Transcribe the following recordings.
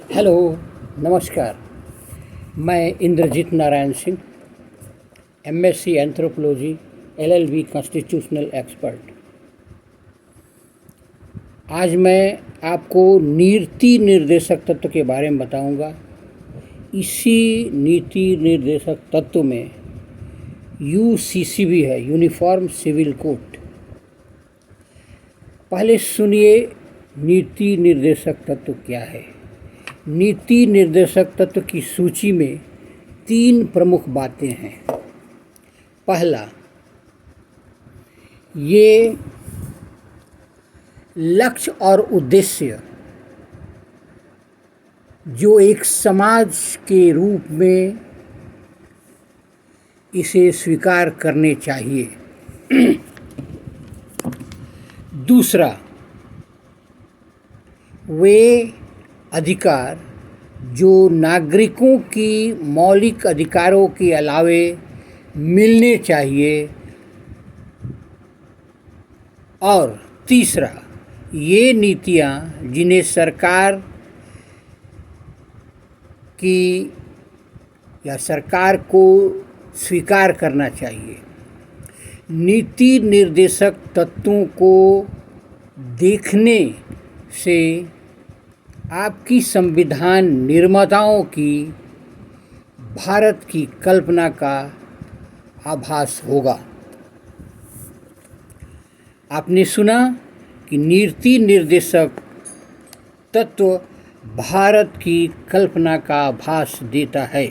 Hello, नमस्कार। मैं Indrajeet Narayan Singh, MSc anthropology, LLB constitutional expert. आज मैं आपको नीति निर्देशक तत्व के बारे में बताऊंगा। इसी नीति निर्देशक तत्व में यूसीसी भी है, यूनिफॉर्म सिविल कोड। पहले सुनिए नीति निर्देशक तत्व क्या है। नीति निर्देशक तत्व की सूची में 3 प्रमुख बातें हैं। पहला, ये लक्ष्य और उद्देश्य जो एक समाज के रूप में इसे स्वीकार करने चाहिए। दूसरा, वे अधिकार जो नागरिकों की मौलिक अधिकारों के अलावे मिलने चाहिए। और तीसरा, ये नीतियाँ जिन्हें सरकार की या सरकार को स्वीकार करना चाहिए। नीति निर्देशक तत्वों को देखने से आपकी संविधान निर्माताओं की भारत की कल्पना का आभास होगा। आपने सुना कि नीति निर्देशक तत्व भारत की कल्पना का आभास देता है।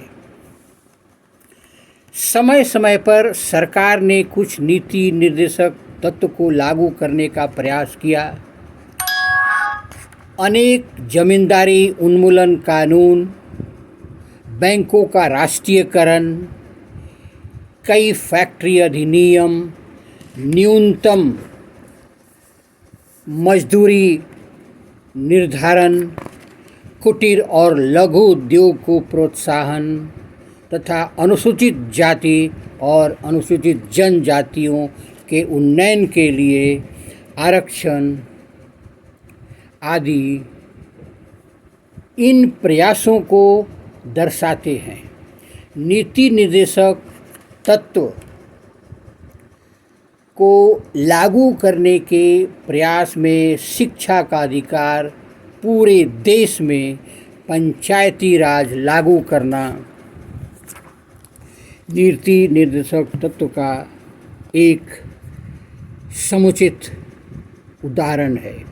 समय समय पर सरकार ने कुछ नीति निर्देशक तत्व को लागू करने का प्रयास किया। अनेक जमींदारी उन्मूलन कानून, बैंकों का राष्ट्रीयकरण, कई फैक्ट्री अधिनियम, न्यूनतम मजदूरी निर्धारण, कुटीर और लघु उद्योग को प्रोत्साहन तथा अनुसूचित जाति और अनुसूचित जनजातियों के उन्नयन के लिए आरक्षण आदि इन प्रयासों को दर्शाते हैं। नीति निर्देशक तत्व को लागू करने के प्रयास में शिक्षा का अधिकार, पूरे देश में पंचायती राज लागू करना नीति निर्देशक तत्व का एक समुचित उदाहरण है।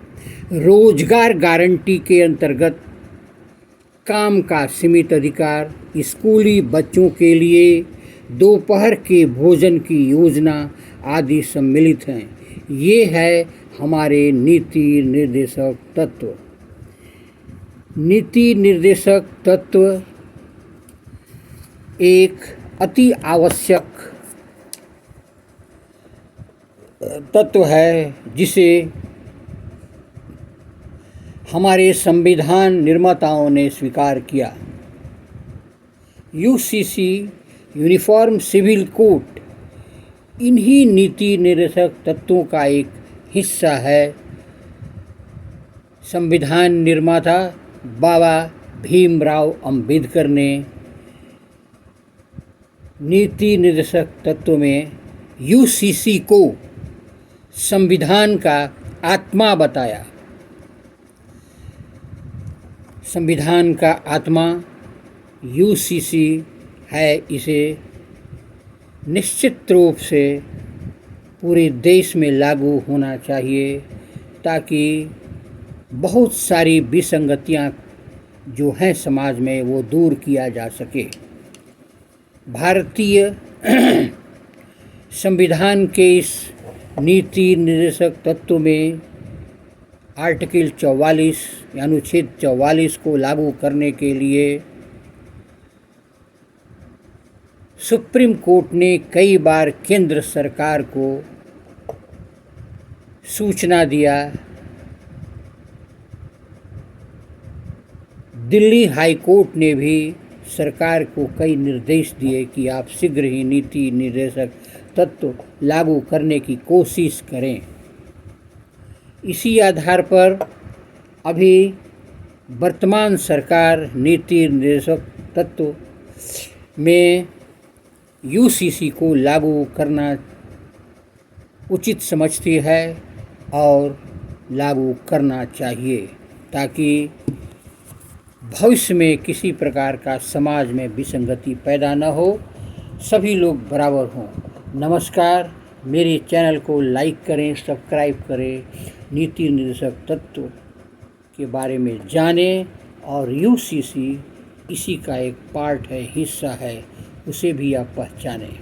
रोजगार गारंटी के अंतर्गत काम का सीमित अधिकार, स्कूली बच्चों के लिए दोपहर के भोजन की योजना आदि सम्मिलित हैं। ये है हमारे नीति निर्देशक तत्व। नीति निर्देशक तत्व एक अति आवश्यक तत्व है जिसे हमारे संविधान निर्माताओं ने स्वीकार किया। यूसीसी, यूनिफॉर्म सिविल कोड, इन्हीं नीति निर्देशक तत्वों का एक हिस्सा है। संविधान निर्माता बाबा भीमराव अंबेडकर ने नीति निर्देशक तत्व में यूसीसी को संविधान का आत्मा बताया। संविधान का आत्मा यूसीसी है। इसे निश्चित रूप से पूरे देश में लागू होना चाहिए ताकि बहुत सारी विसंगतियां जो हैं समाज में वो दूर किया जा सके। भारतीय संविधान के इस नीति निर्देशक तत्व में आर्टिकल 44 या अनुच्छेद 44 को लागू करने के लिए सुप्रीम कोर्ट ने कई बार केंद्र सरकार को सूचना दिया। दिल्ली हाई कोर्ट ने भी सरकार को कई निर्देश दिए कि आप शीघ्र ही नीति निर्देशक तत्व लागू करने की कोशिश करें। इसी आधार पर अभी वर्तमान सरकार नीति निर्देशक तत्व में यूसीसी को लागू करना उचित समझती है और लागू करना चाहिए, ताकि भविष्य में किसी प्रकार का समाज में विसंगति पैदा न हो, सभी लोग बराबर हों। नमस्कार, मेरे चैनल को लाइक करें, सब्सक्राइब करें, नीति निर्देशक तत्व के बारे में जानें और यूसीसी इसी का एक पार्ट है, हिस्सा है, उसे भी आप पहचानें।